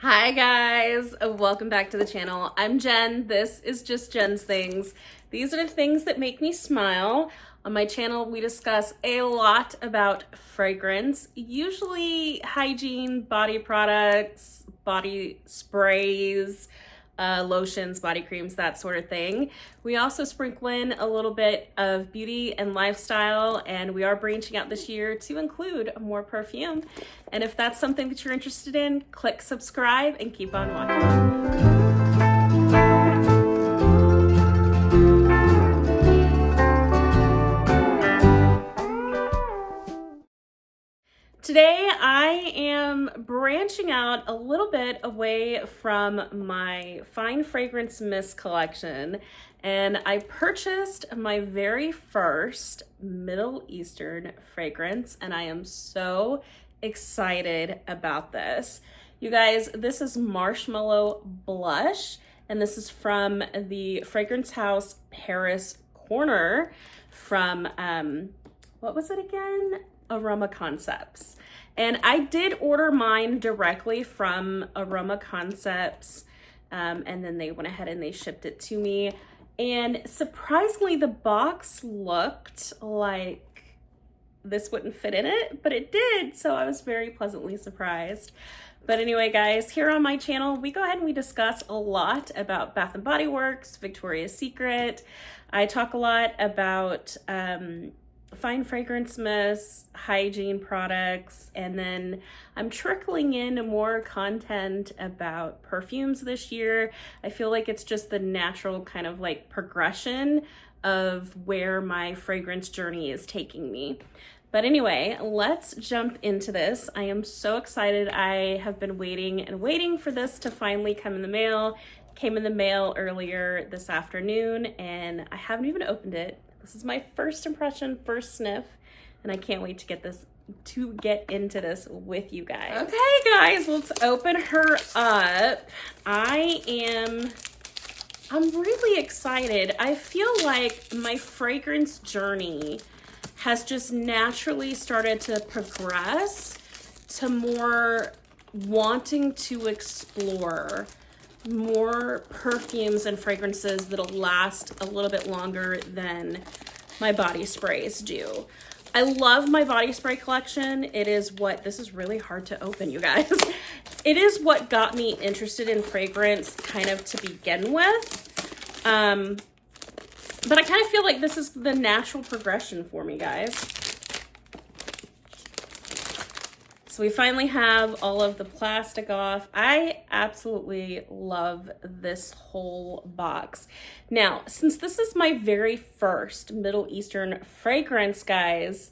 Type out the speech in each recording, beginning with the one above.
Hi guys, welcome back to the channel. I'm Jen. This is just Jen's Things. These are the things that make me smile. On my channel, we discuss a lot about fragrance, usually hygiene, body products, body sprays, lotions, body creams, that sort of thing. We also sprinkle in a little bit of beauty and lifestyle, and we are branching out this year to include more perfume. And if that's something that you're interested in, click subscribe and keep on watching. Today I am branching out a little bit away from my fine fragrance mist collection, and I purchased my very first Middle Eastern fragrance, and I am so excited about this. You guys, this is Marshmallow Blush, and this is from the Fragrance House Paris Corner from, what was it again? Aroma Concepts. And I did order mine directly from Aroma Concepts, and then they went ahead and they shipped it to me. And surprisingly, the box looked like this wouldn't fit in it, but it did, so I was very pleasantly surprised. But anyway, guys, here on my channel, we go ahead and we discuss a lot about Bath & Body Works, Victoria's Secret. I talk a lot about fine fragrance mists, hygiene products, and then I'm trickling in more content about perfumes this year. I feel like it's just the natural kind of like progression of where my fragrance journey is taking me. But anyway, let's jump into this. I am so excited. I have been waiting and waiting for this to finally come in the mail. It came in the mail earlier this afternoon, and I haven't even opened it. This is my first impression, first sniff, and I can't wait to get into this with you guys. Okay, guys, let's open her up. I'm really excited. I feel like my fragrance journey has just naturally started to progress to more wanting to explore more perfumes and fragrances that'll last a little bit longer than my body sprays do. I love my body spray collection. This is really hard to open, you guys. It is what got me interested in fragrance kind of to begin with. But I kind of feel like this is the natural progression for me, guys. So we finally have all of the plastic off. I absolutely love this whole box. Now, since this is my very first Middle Eastern fragrance, guys,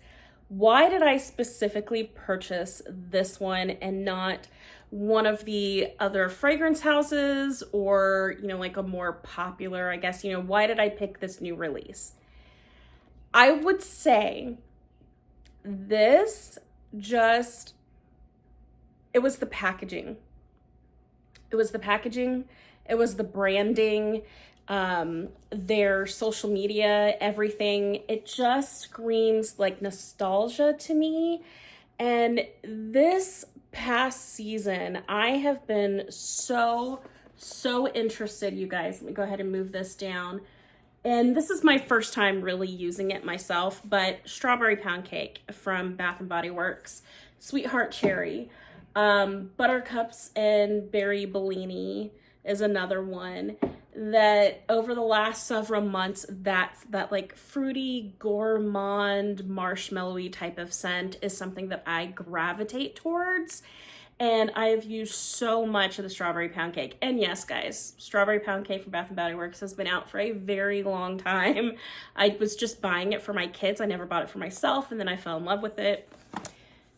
why did I specifically purchase this one and not one of the other fragrance houses or, like a more popular, I guess, why did I pick this new release? I would say this it was the packaging. It was the packaging. It was the branding, their social media, everything. It just screams like nostalgia to me. And this past season, I have been so interested, you guys. Let me go ahead and move this down. And this is my first time really using it myself, but Strawberry Pound Cake from Bath & Body Works, Sweetheart Cherry, Buttercups and Berry Bellini is another one that over the last several months, that like fruity, gourmand, marshmallowy type of scent is something that I gravitate towards. And I have used so much of the Strawberry Pound Cake. And yes, guys, Strawberry Pound Cake from Bath & Body Works has been out for a very long time. I was just buying it for my kids. I never bought it for myself, and then I fell in love with it.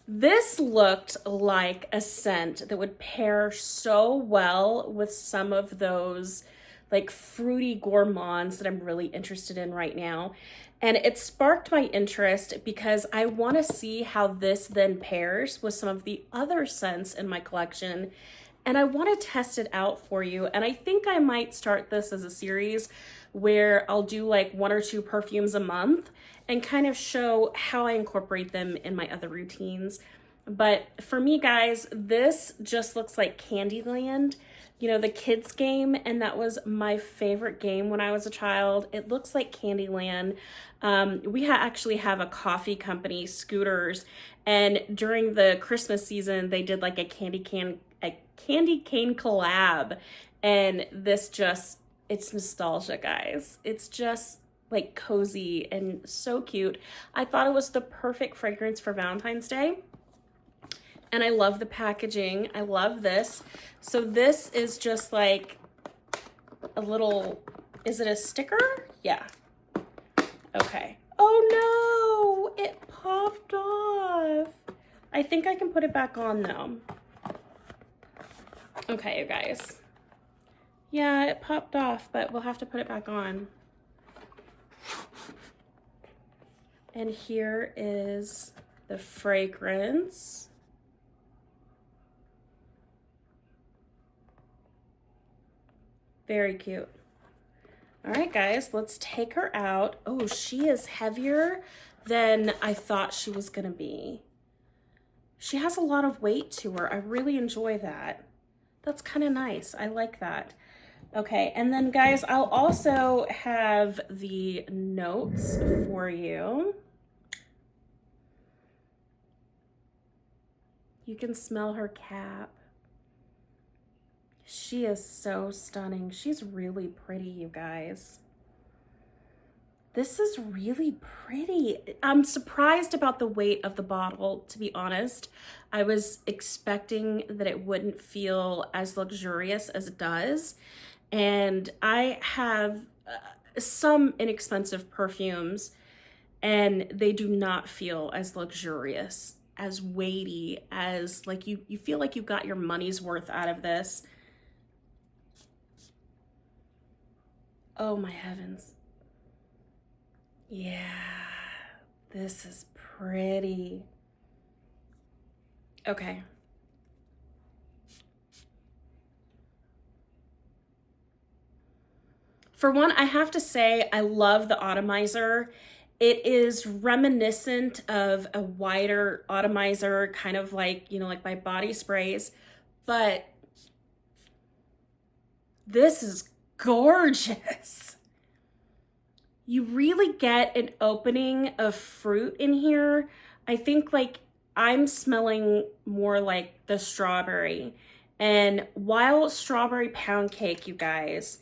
This looked like a scent that would pair so well with some of those like fruity gourmands that I'm really interested in right now. And it sparked my interest because I want to see how this then pairs with some of the other scents in my collection. And I want to test it out for you. And I think I might start this as a series where I'll do like 1 or 2 perfumes a month and kind of show how I incorporate them in my other routines. But for me, guys, this just looks like Candyland, you know, the kids game, and that was my favorite game when I was a child. It looks like Candyland. We actually have a coffee company, Scooters, and during the Christmas season, they did like a candy cane collab, and this just, it's nostalgia, guys. It's just like cozy and so cute. I thought it was the perfect fragrance for Valentine's Day. And I love the packaging. I love this. So this is just like a little, is it a sticker? Yeah. Okay. Oh no, it popped off. I think I can put it back on though. Okay, you guys. Yeah, it popped off, but we'll have to put it back on. And here is the fragrance. Very cute. All right, guys, let's take her out. Oh, she is heavier than I thought she was gonna be. She has a lot of weight to her. I really enjoy that. That's kind of nice. I like that. Okay, and then guys, I'll also have the notes for you. You can smell her cap. She is so stunning. She's really pretty, you guys. This is really pretty. I'm surprised about the weight of the bottle, to be honest. I was expecting that it wouldn't feel as luxurious as it does. And I have some inexpensive perfumes, and they do not feel as luxurious, as weighty, as like you feel like you got your money's worth out of this. Oh my heavens. Yeah, this is pretty. Okay. For one, I have to say, I love the atomizer. It is reminiscent of a wider atomizer, kind of like, you know, like my body sprays, but this is gorgeous. You really get an opening of fruit in here. I think like I'm smelling more like the strawberry. And wild strawberry pound cake, you guys,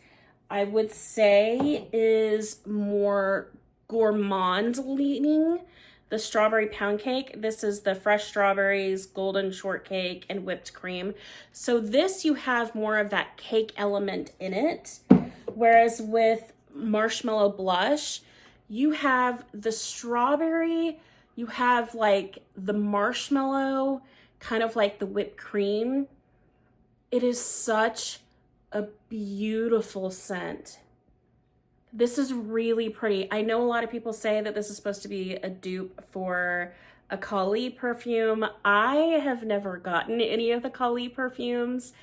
I would say is more gourmand leaning. The strawberry pound cake, this is the fresh strawberries, golden shortcake, and whipped cream. So this, you have more of that cake element in it. Whereas with Marshmallow Blush, you have the strawberry, you have like the marshmallow, kind of like the whipped cream. It is such a beautiful scent. This is really pretty. I know a lot of people say that this is supposed to be a dupe for a Kali perfume. I have never gotten any of the Kali perfumes.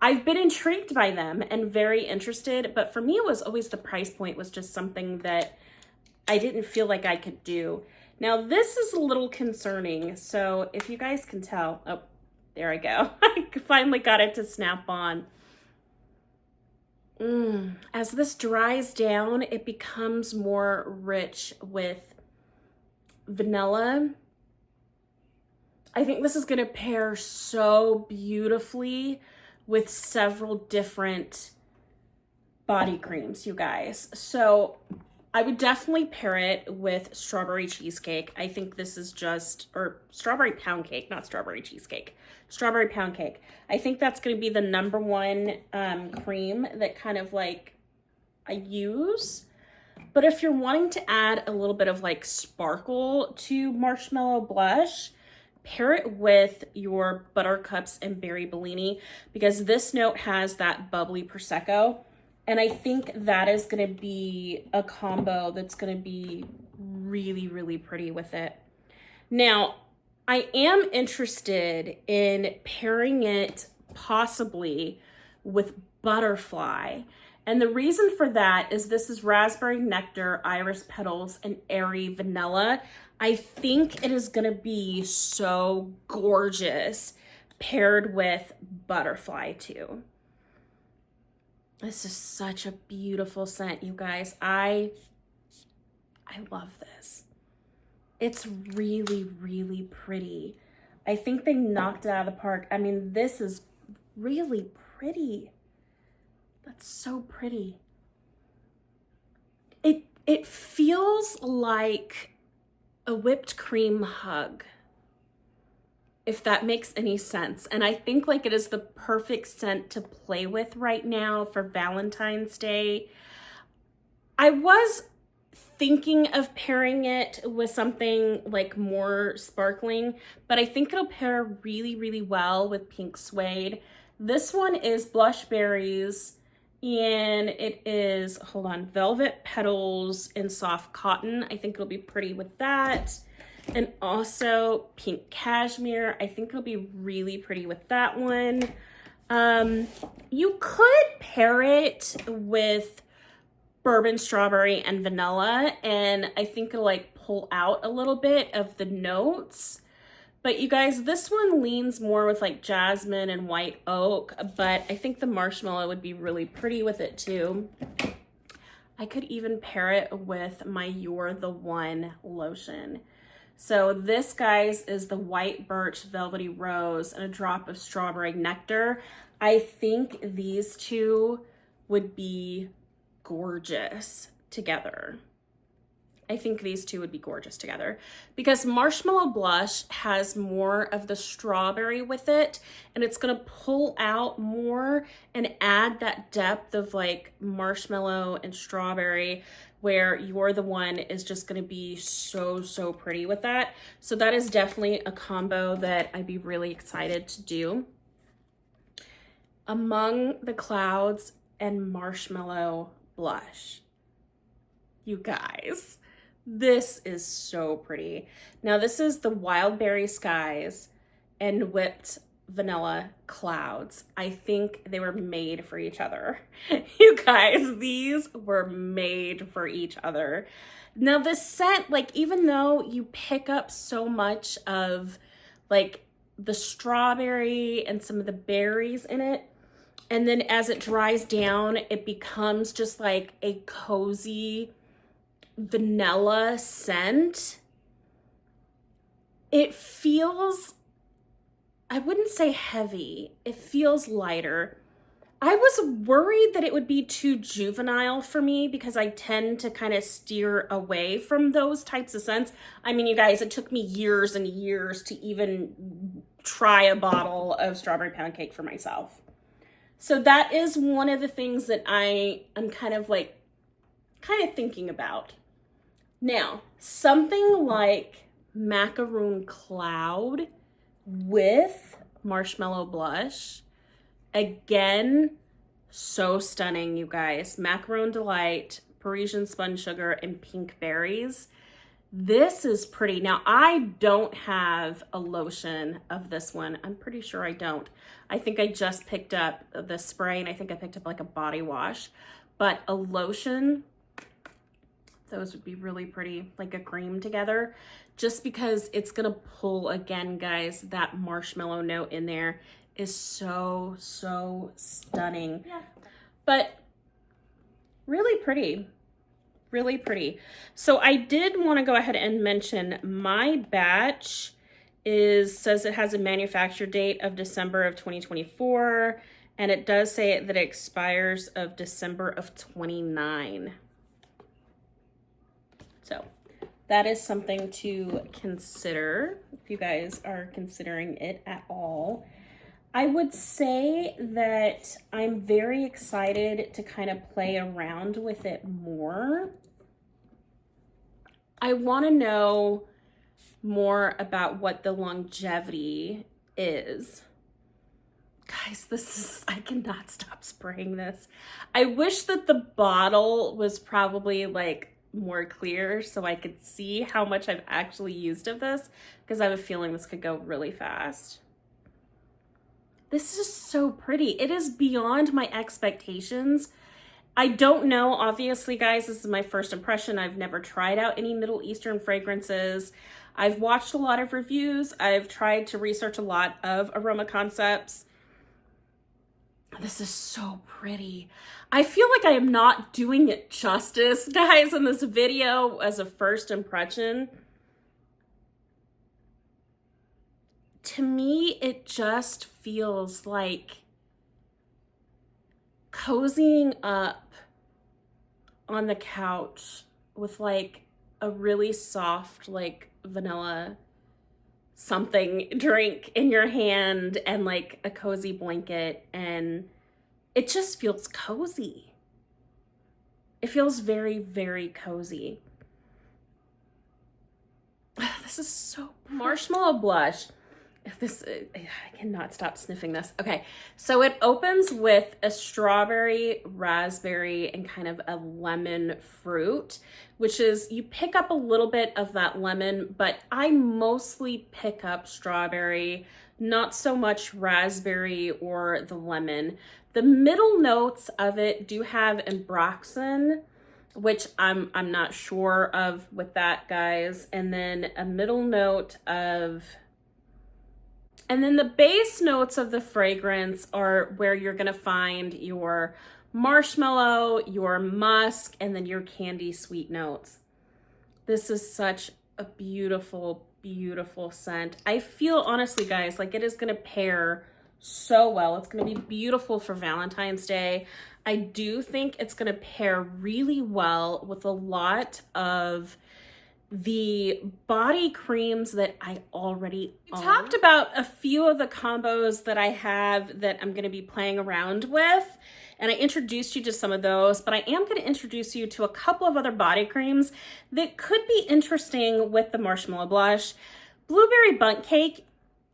I've been intrigued by them and very interested, but for me, it was always the price point was just something that I didn't feel like I could do. Now, this is a little concerning. So if you guys can tell, oh, there I go. I finally got it to snap on. As this dries down, it becomes more rich with vanilla. I think this is going to pair so beautifully with several different body creams, you guys. So I would definitely pair it with strawberry cheesecake. I think this is just, or strawberry pound cake, not strawberry cheesecake, strawberry pound cake. I think that's going to be the number one cream that kind of like I use. But if you're wanting to add a little bit of like sparkle to Marshmallow Blush, pair it with your Buttercups and Berry Bellini, because this note has that bubbly Prosecco. And I think that is going to be a combo that's going to be really, really pretty with it. Now, I am interested in pairing it possibly with Butterfly. And the reason for that is this is raspberry nectar, iris petals, and airy vanilla. I think it is gonna be so gorgeous paired with Butterfly too. This is such a beautiful scent, you guys. I love this. It's really, really pretty. I think they knocked it out of the park. I mean, this is really pretty. That's so pretty. It feels like a whipped cream hug, if that makes any sense. And I think like it is the perfect scent to play with right now for Valentine's Day. I was thinking of pairing it with something like more sparkling, but I think it'll pair really, really well with Pink Suede. This one is Blush Berries, and it is, hold on, Velvet Petals in Soft Cotton. I think it'll be pretty with that. And also Pink Cashmere. I think it'll be really pretty with that one. You could pair it with Bourbon Strawberry and Vanilla, and I think it'll like pull out a little bit of the notes. But you guys, this one leans more with like jasmine and white oak, but I think the marshmallow would be really pretty with it too. I could even pair it with my You're the One lotion. So this, guys, is the White Birch Velvety Rose and a drop of Strawberry Nectar. I think these two would be gorgeous together. I think these two would be gorgeous together because Marshmallow Blush has more of the strawberry with it, and it's gonna pull out more and add that depth of like marshmallow and strawberry, where You're the One is just gonna be so, so pretty with that. So that is definitely a combo that I'd be really excited to do. Among the Clouds and Marshmallow Blush. You guys, this is so pretty. Now this is the Wild Berry Skies and Whipped Vanilla Clouds. I think they were made for each other. You guys, these were made for each other. Now this scent, like even though you pick up so much of like the strawberry and some of the berries in it, and then as it dries down, it becomes just like a cozy vanilla scent. It feels, I wouldn't say heavy, it feels lighter. I was worried that it would be too juvenile for me because I tend to kind of steer away from those types of scents. I mean, you guys, it took me years and years to even try a bottle of Strawberry Pound Cake for myself. So that is one of the things that I am kind of thinking about. Now, something like Macaroon Cloud with Marshmallow Blush. Again, so stunning, you guys. Macaron Delight, Parisian Spun Sugar, and Pink Berries. This is pretty. Now, I don't have a lotion of this one. I'm pretty sure I don't. I think I just picked up the spray, and I think I picked up like a body wash. But a lotion, those would be really pretty, like a cream together, just because it's gonna pull, again, guys, that marshmallow note in there is so, so stunning. Yeah. But really pretty, really pretty. So I did want to go ahead and mention my batch says it has a manufacture date of December of 2024, and it does say that it expires of December of 29. So that is something to consider if you guys are considering it at all. I would say that I'm very excited to kind of play around with it more. I want to know more about what the longevity is. Guys, I cannot stop spraying this. I wish that the bottle was probably like more clear so I could see how much I've actually used of this, because I have a feeling this could go really fast. This is so pretty. It is beyond my expectations. I don't know, obviously, guys, this is my first impression. I've never tried out any Middle Eastern fragrances. I've watched a lot of reviews. I've tried to research a lot of aroma concepts. This is so pretty. I feel like I am not doing it justice, guys, in this video as a first impression. To me, it just feels like cozying up on the couch with like a really soft, like vanilla something drink in your hand and like a cozy blanket, and it just feels cozy. It feels very, very cozy. This is so pretty. Marshmallow Blush. I cannot stop sniffing this. Okay, so it opens with a strawberry, raspberry, and kind of a lemon fruit, which is, you pick up a little bit of that lemon, but I mostly pick up strawberry, not so much raspberry or the lemon. The middle notes of it do have ambroxan, which I'm not sure of with that, guys. And then a middle note of... And then the base notes of the fragrance are where you're gonna find your marshmallow, your musk, and then your candy sweet notes. This is such a beautiful, beautiful scent. I feel, honestly, guys, like it is gonna pair so well. It's gonna be beautiful for Valentine's Day. I do think it's gonna pair really well with a lot of the body creams that I already own. We talked about a few of the combos that I have that I'm going to be playing around with, and I introduced you to some of those, but I am going to introduce you to a couple of other body creams that could be interesting with the Marshmallow Blush. Blueberry Bundt Cake,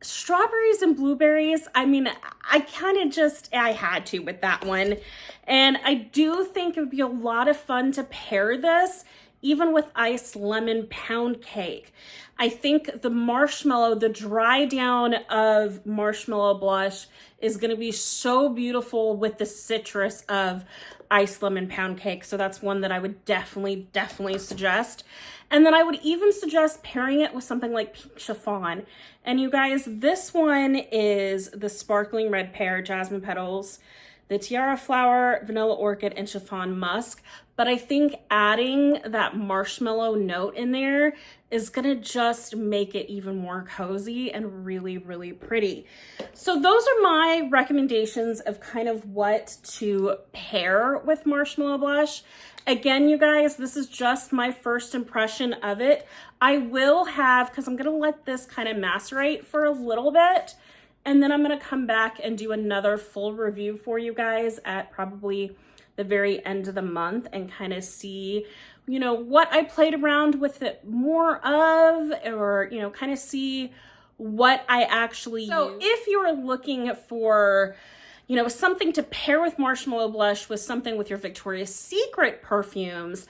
strawberries and blueberries. I mean, I had to with that one. And I do think it would be a lot of fun to pair this even with iced lemon pound cake. I think the marshmallow, the dry down of Marshmallow Blush is gonna be so beautiful with the citrus of iced lemon pound cake. So that's one that I would definitely suggest. And then I would even suggest pairing it with something like Pink Chiffon. And you guys, this one is the Sparkling Red Pear Jasmine Petals, the Tiara Flower, Vanilla Orchid, and Chiffon Musk. But I think adding that marshmallow note in there is gonna just make it even more cozy and really, really pretty. So those are my recommendations of kind of what to pair with Marshmallow Blush. Again, you guys, this is just my first impression of it. I will have, because I'm gonna let this kind of macerate for a little bit, and then I'm gonna come back and do another full review for you guys at probably the very end of the month and kind of see, you know, what I played around with it more of, or, you know, kind of see what I actually use. So if you're looking for, you know, something to pair with Marshmallow Blush with something with your Victoria's Secret perfumes,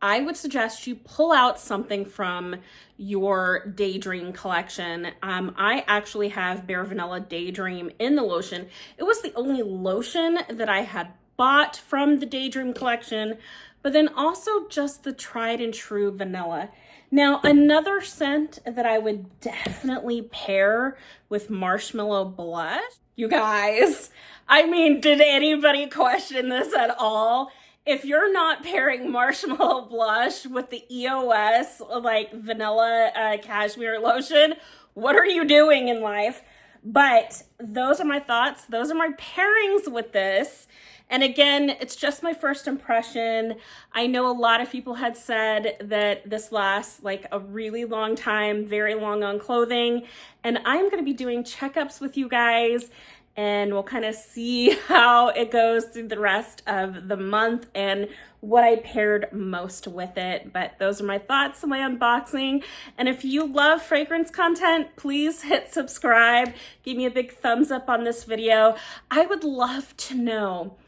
I would suggest you pull out something from your Daydream collection. I actually have Bare Vanilla Daydream in the lotion. It was the only lotion that I had bought from the Daydream collection, but then also just the tried and true vanilla. Now, another scent that I would definitely pair with Marshmallow Blush, you guys, I mean, did anybody question this at all? If you're not pairing Marshmallow Blush with the EOS, like vanilla cashmere lotion, what are you doing in life? But those are my thoughts. Those are my pairings with this. And again, it's just my first impression. I know a lot of people had said that this lasts like a really long time, very long on clothing. And I'm gonna be doing checkups with you guys, and we'll kind of see how it goes through the rest of the month and what I paired most with it. But those are my thoughts on my unboxing. And if you love fragrance content, please hit subscribe. Give me a big thumbs up on this video. I would love to know,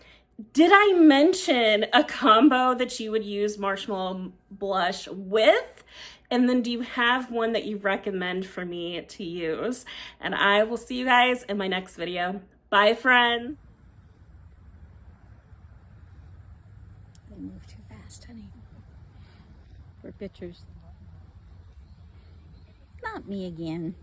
did I mention a combo that you would use Marshmallow Blush with? And then do you have one that you recommend for me to use? And I will see you guys in my next video. Bye, friends. for pictures. Not me again.